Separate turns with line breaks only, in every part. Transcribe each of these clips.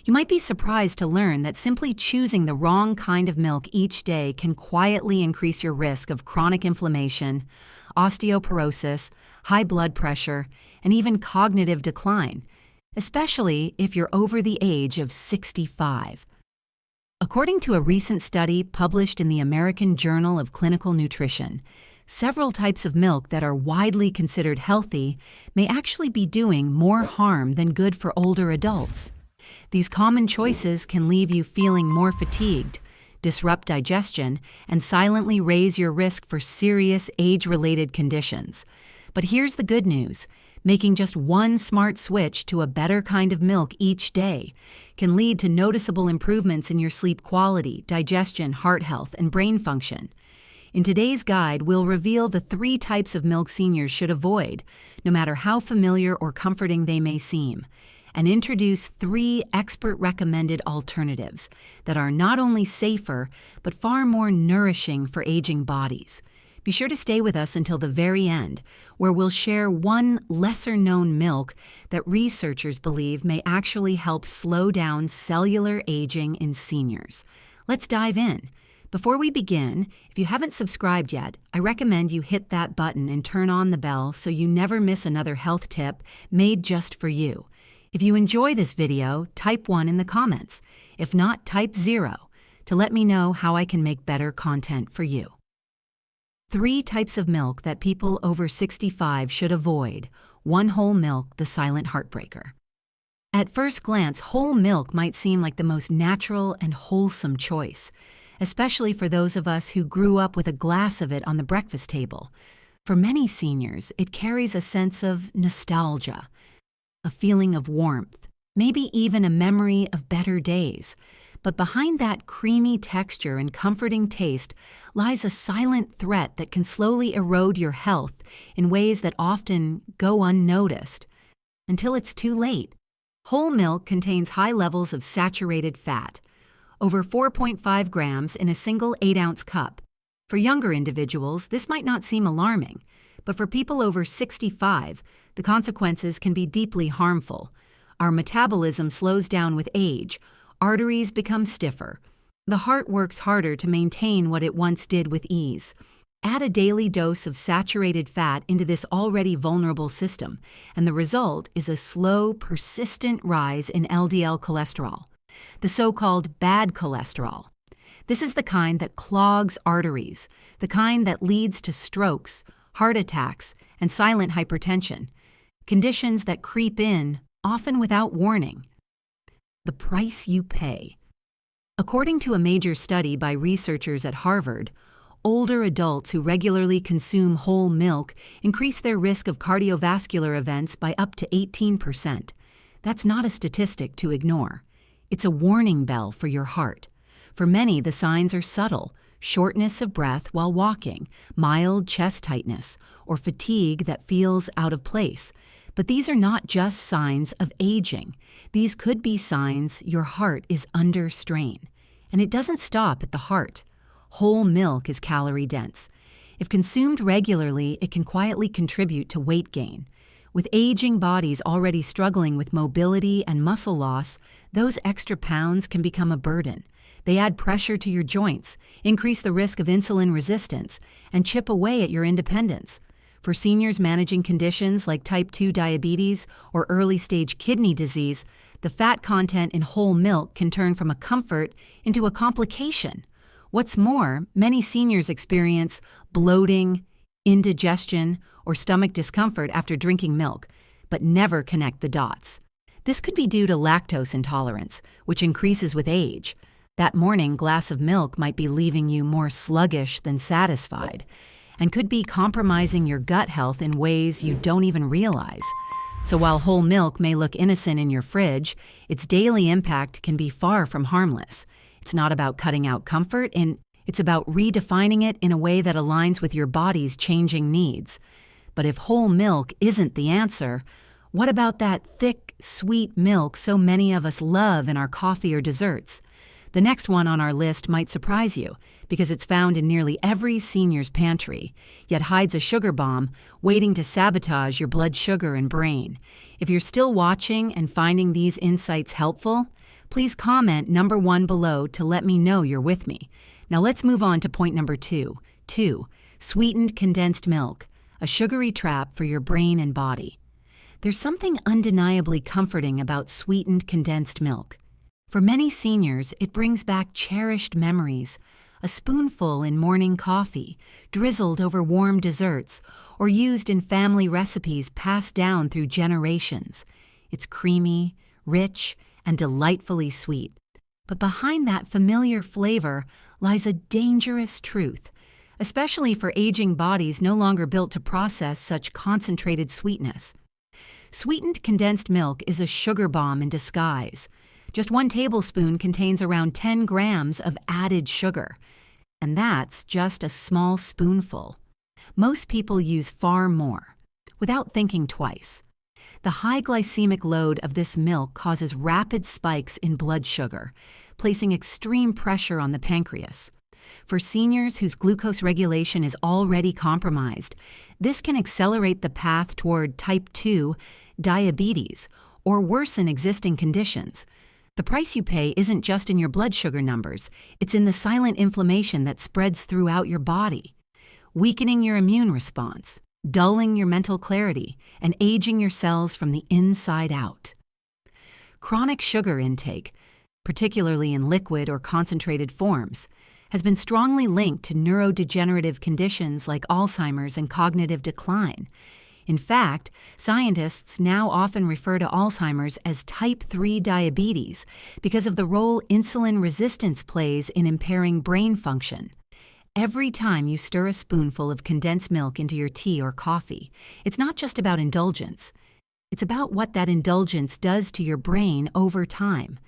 You might be surprised to learn that simply choosing the wrong kind of milk each day can quietly increase your risk of chronic inflammation, osteoporosis, high blood pressure, and even cognitive decline, especially if you're over the age of 65. According to a recent study published in the American Journal of Clinical Nutrition, several types of milk that are widely considered healthy may actually be doing more harm than good for older adults. These common choices can leave you feeling more fatigued, disrupt digestion, and silently raise your risk for serious age-related conditions. But here's the good news. Making just one smart switch to a better kind of milk each day can lead to noticeable improvements in your sleep quality, digestion, heart health, and brain function. In today's guide, we'll reveal the 3 types of milk seniors should avoid, no matter how familiar or comforting they may seem, and introduce 3 expert-recommended alternatives that are not only safer, but far more nourishing for aging bodies. Be sure to stay with us until the very end, where we'll share one lesser-known milk that researchers believe may actually help slow down cellular aging in seniors. Let's dive in. Before we begin, if you haven't subscribed yet, I recommend you hit that button and turn on the bell so you never miss another health tip made just for you. If you enjoy this video, type 1 in the comments. If not, type 0 to let me know how I can make better content for you. 3 types of milk that people over 65 should avoid. 1 whole milk, the silent heartbreaker. At first glance, whole milk might seem like the most natural and wholesome choice, especially for those of us who grew up with a glass of it on the breakfast table. For many seniors, it carries a sense of nostalgia, a feeling of warmth, maybe even a memory of better days. But behind that creamy texture and comforting taste lies a silent threat that can slowly erode your health in ways that often go unnoticed until it's too late. Whole milk contains high levels of saturated fat, over 4.5 grams in a single 8-ounce cup. For younger individuals, this might not seem alarming, but for people over 65, the consequences can be deeply harmful. Our metabolism slows down with age, arteries become stiffer, the heart works harder to maintain what it once did with ease. Add a daily dose of saturated fat into this already vulnerable system, and the result is a slow, persistent rise in LDL cholesterol, the so-called bad cholesterol. This is the kind that clogs arteries, the kind that leads to strokes, heart attacks, and silent hypertension, conditions that creep in, often without warning. The price you pay. According to a major study by researchers at Harvard, older adults who regularly consume whole milk increase their risk of cardiovascular events by up to 18%. That's not a statistic to ignore. It's a warning bell for your heart. For many, the signs are subtle: shortness of breath while walking, mild chest tightness, or fatigue that feels out of place. But these are not just signs of aging. These could be signs your heart is under strain. And it doesn't stop at the heart. Whole milk is calorie dense. If consumed regularly, it can quietly contribute to weight gain. With aging bodies already struggling with mobility and muscle loss, those extra pounds can become a burden. They add pressure to your joints, increase the risk of insulin resistance, and chip away at your independence. For seniors managing conditions like type 2 diabetes or early-stage kidney disease, the fat content in whole milk can turn from a comfort into a complication. What's more, many seniors experience bloating, indigestion, or stomach discomfort after drinking milk, but never connect the dots. This could be due to lactose intolerance, which increases with age. That morning glass of milk might be leaving you more sluggish than satisfied, and could be compromising your gut health in ways you don't even realize. So while whole milk may look innocent in your fridge, its daily impact can be far from harmless. It's not about cutting out comfort, and it's about redefining it in a way that aligns with your body's changing needs. But if whole milk isn't the answer, what about that thick, sweet milk so many of us love in our coffee or desserts? The next one on our list might surprise you because it's found in nearly every senior's pantry, yet hides a sugar bomb waiting to sabotage your blood sugar and brain. If you're still watching and finding these insights helpful, Please comment number 1 below to let me know you're with me. Now let's move on to point number 2. 2. Sweetened condensed milk, a sugary trap for your brain and body. There's something undeniably comforting about sweetened condensed milk. For many seniors, it brings back cherished memories, a spoonful in morning coffee, drizzled over warm desserts, or used in family recipes passed down through generations. It's creamy, rich, and delightfully sweet. But behind that familiar flavor lies a dangerous truth, especially for aging bodies no longer built to process such concentrated sweetness. Sweetened condensed milk is a sugar bomb in disguise. Just 1 tablespoon contains around 10 grams of added sugar. And that's just a small spoonful. Most people use far more, without thinking twice. The high glycemic load of this milk causes rapid spikes in blood sugar, placing extreme pressure on the pancreas. For seniors whose glucose regulation is already compromised, this can accelerate the path toward type 2 diabetes or worsen existing conditions. The price you pay isn't just in your blood sugar numbers, it's in the silent inflammation that spreads throughout your body, weakening your immune response, dulling your mental clarity, and aging your cells from the inside out. Chronic sugar intake, particularly in liquid or concentrated forms, has been strongly linked to neurodegenerative conditions like Alzheimer's and cognitive decline. In fact, scientists now often refer to Alzheimer's as type 3 diabetes because of the role insulin resistance plays in impairing brain function. Every time you stir a spoonful of condensed milk into your tea or coffee, it's not just about indulgence. It's about what that indulgence does to your brain over time.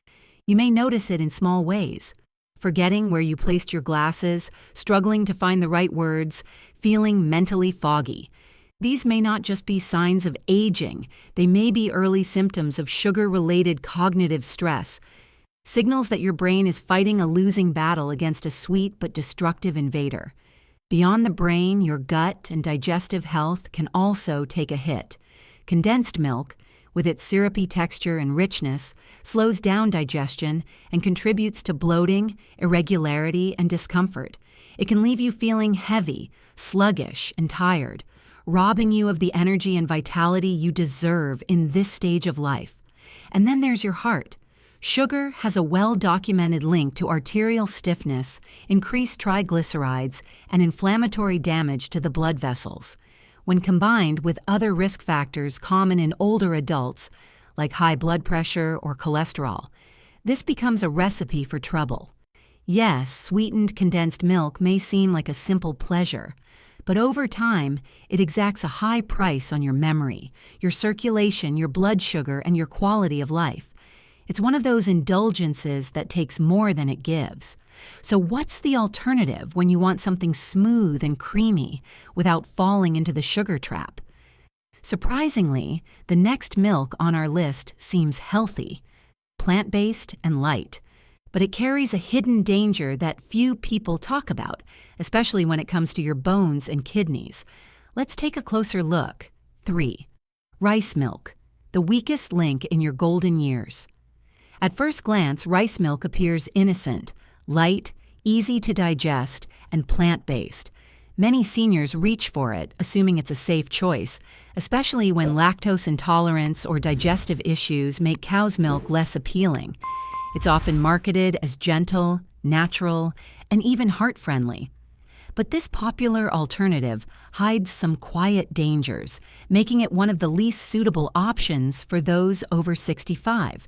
You may notice it in small ways. Forgetting where you placed your glasses, struggling to find the right words, feeling mentally foggy. These may not just be signs of aging, they may be early symptoms of sugar-related cognitive stress, signals that your brain is fighting a losing battle against a sweet but destructive invader. Beyond the brain, your gut and digestive health can also take a hit. Condensed milk, with its syrupy texture and richness, slows down digestion and contributes to bloating, irregularity, and discomfort. It can leave you feeling heavy, sluggish, and tired, robbing you of the energy and vitality you deserve in this stage of life. And then there's your heart. Sugar has a well-documented link to arterial stiffness, increased triglycerides, and inflammatory damage to the blood vessels. When combined with other risk factors common in older adults, like high blood pressure or cholesterol, this becomes a recipe for trouble. Yes, sweetened condensed milk may seem like a simple pleasure, but over time, it exacts a high price on your memory, your circulation, your blood sugar, and your quality of life. It's one of those indulgences that takes more than it gives. So what's the alternative when you want something smooth and creamy without falling into the sugar trap? Surprisingly, the next milk on our list seems healthy, plant-based, and light. But it carries a hidden danger that few people talk about, especially when it comes to your bones and kidneys. Let's take a closer look. 3. Rice milk, the weakest link in your golden years. At first glance, rice milk appears innocent, light, easy to digest, and plant-based. Many seniors reach for it, assuming it's a safe choice, especially when lactose intolerance or digestive issues make cow's milk less appealing. It's often marketed as gentle, natural, and even heart-friendly. But this popular alternative hides some quiet dangers, making it one of the least suitable options for those over 65.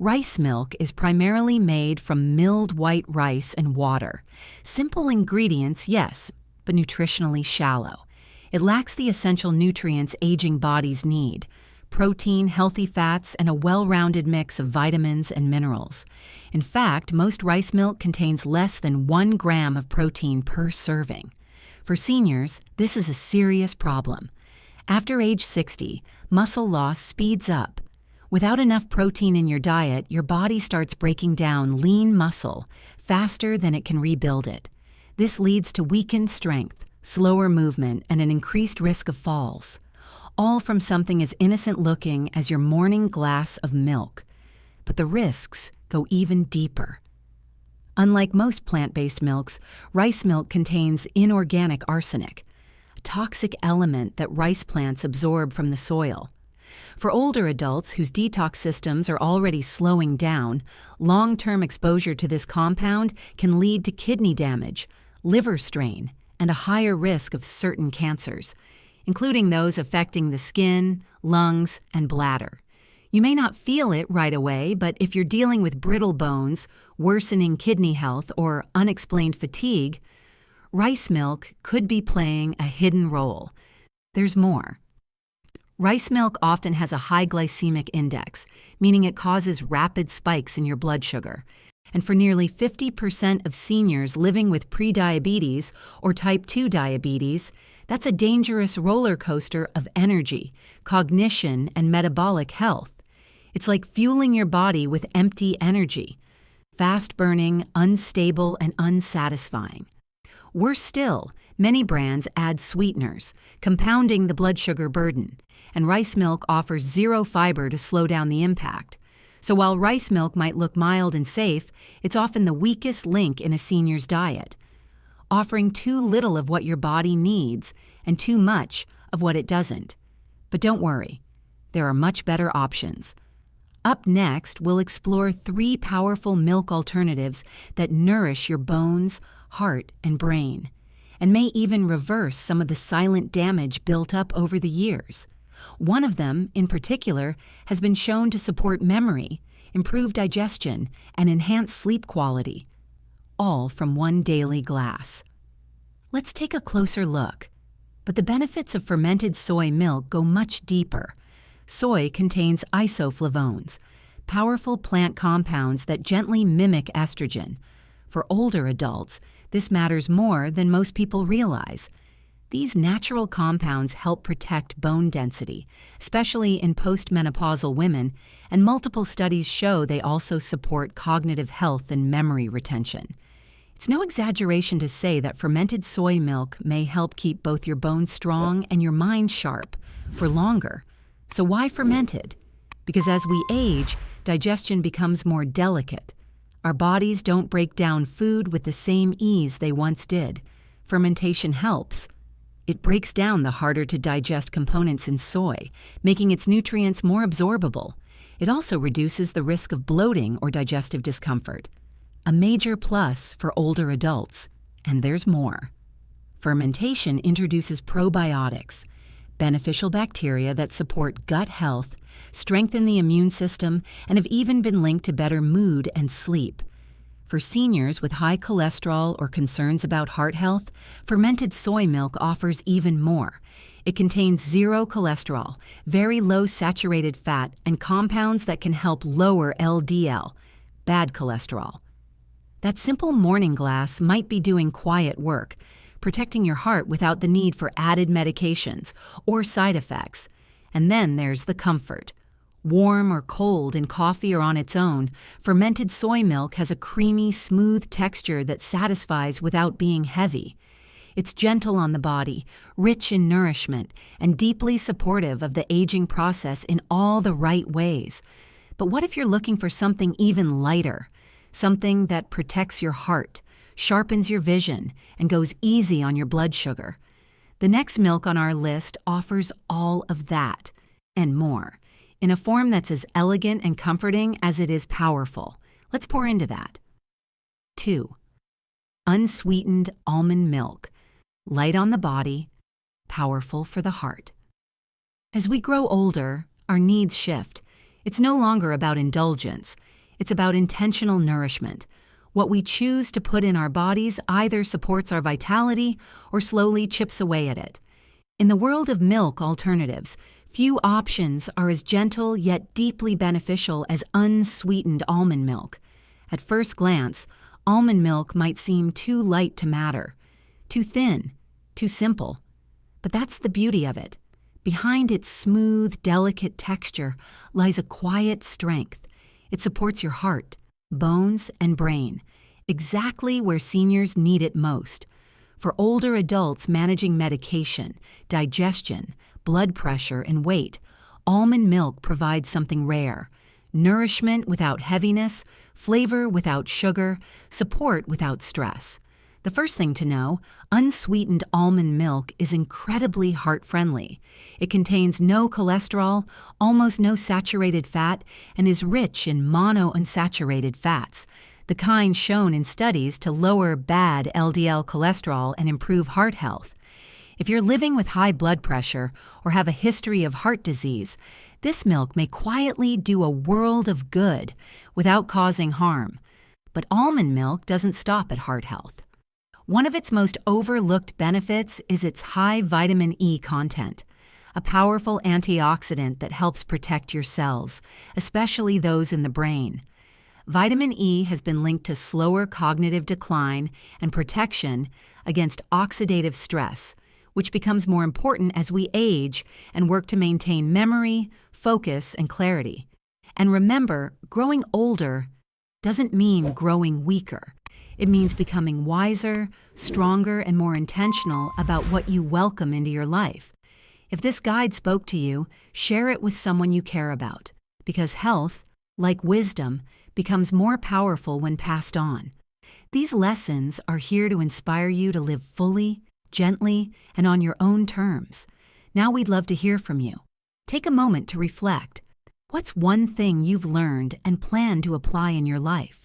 Rice milk is primarily made from milled white rice and water. Simple ingredients, yes, but nutritionally shallow. It lacks the essential nutrients aging bodies need: protein, healthy fats, and a well-rounded mix of vitamins and minerals. In fact, most rice milk contains less than 1 gram of protein per serving. For seniors, this is a serious problem. After age 60, muscle loss speeds up. Without enough protein in your diet, your body starts breaking down lean muscle faster than it can rebuild it. This leads to weakened strength, slower movement, and an increased risk of falls, all from something as innocent-looking as your morning glass of milk. but the risks go even deeper. Unlike most plant-based milks, rice milk contains inorganic arsenic, a toxic element that rice plants absorb from the soil. For older adults whose detox systems are already slowing down, long-term exposure to this compound can lead to kidney damage, liver strain, and a higher risk of certain cancers, including those affecting the skin, lungs, and bladder. You may not feel it right away, but if you're dealing with brittle bones, worsening kidney health, or unexplained fatigue, rice milk could be playing a hidden role. There's more. Rice milk often has a high glycemic index, meaning it causes rapid spikes in your blood sugar. And for nearly 50% of seniors living with prediabetes or type 2 diabetes, that's a dangerous roller coaster of energy, cognition, and metabolic health. It's like fueling your body with empty energy, fast-burning, unstable, and unsatisfying. Worse still, many brands add sweeteners, compounding the blood sugar burden, and rice milk offers zero fiber to slow down the impact. So while rice milk might look mild and safe, it's often the weakest link in a senior's diet, offering too little of what your body needs and too much of what it doesn't. But don't worry, there are much better options. Up next, we'll explore 3 powerful milk alternatives that nourish your bones, heart, and brain, and may even reverse some of the silent damage built up over the years. One of them, in particular, has been shown to support memory, improve digestion, and enhance sleep quality, all from one daily glass. Let's take a closer look. But the benefits of fermented soy milk go much deeper. Soy contains isoflavones, powerful plant compounds that gently mimic estrogen. For older adults, this matters more than most people realize. These natural compounds help protect bone density, especially in postmenopausal women, and multiple studies show they also support cognitive health and memory retention. It's no exaggeration to say that fermented soy milk may help keep both your bones strong and your mind sharp for longer. So why fermented? Because as we age, digestion becomes more delicate. Our bodies don't break down food with the same ease they once did. Fermentation helps. It breaks down the harder-to-digest components in soy, making its nutrients more absorbable. It also reduces the risk of bloating or digestive discomfort. A major plus for older adults. And there's more. Fermentation introduces probiotics, beneficial bacteria that support gut health, strengthen the immune system, and have even been linked to better mood and sleep. For seniors with high cholesterol or concerns about heart health, fermented soy milk offers even more. It contains zero cholesterol, very low saturated fat, and compounds that can help lower LDL, bad cholesterol. That simple morning glass might be doing quiet work, protecting your heart without the need for added medications or side effects. And then there's the comfort. Warm or cold in coffee or on its own, fermented soy milk has a creamy, smooth texture that satisfies without being heavy. It's gentle on the body, rich in nourishment, and deeply supportive of the aging process in all the right ways. But what if you're looking for something even lighter? Something that protects your heart, sharpens your vision, and goes easy on your blood sugar. The next milk on our list offers all of that and more, in a form that's as elegant and comforting as it is powerful. Let's pour into that. 2. Unsweetened almond milk. Light on the body, powerful for the heart. As we grow older, our needs shift. It's no longer about indulgence. It's about intentional nourishment. What we choose to put in our bodies either supports our vitality or slowly chips away at it. In the world of milk alternatives, few options are as gentle yet deeply beneficial as unsweetened almond milk. At first glance, almond milk might seem too light to matter, too thin, too simple. But that's the beauty of it. Behind its smooth, delicate texture lies a quiet strength. It supports your heart, bones, and brain, exactly where seniors need it most. For older adults managing medication, digestion, blood pressure, and weight, almond milk provides something rare: nourishment without heaviness, flavor without sugar, support without stress. The first thing to know, unsweetened almond milk is incredibly heart-friendly. It contains no cholesterol, almost no saturated fat, and is rich in monounsaturated fats, the kind shown in studies to lower bad LDL cholesterol and improve heart health. If you're living with high blood pressure or have a history of heart disease, this milk may quietly do a world of good without causing harm. But almond milk doesn't stop at heart health. One of its most overlooked benefits is its high vitamin E content, a powerful antioxidant that helps protect your cells, especially those in the brain. Vitamin E has been linked to slower cognitive decline and protection against oxidative stress, which becomes more important as we age and work to maintain memory, focus, and clarity. And remember, growing older doesn't mean growing weaker. It means becoming wiser, stronger, and more intentional about what you welcome into your life. If this guide spoke to you, share it with someone you care about, because health, like wisdom, becomes more powerful when passed on. These lessons are here to inspire you to live fully, gently, and on your own terms. Now we'd love to hear from you. Take a moment to reflect. What's one thing you've learned and plan to apply in your life?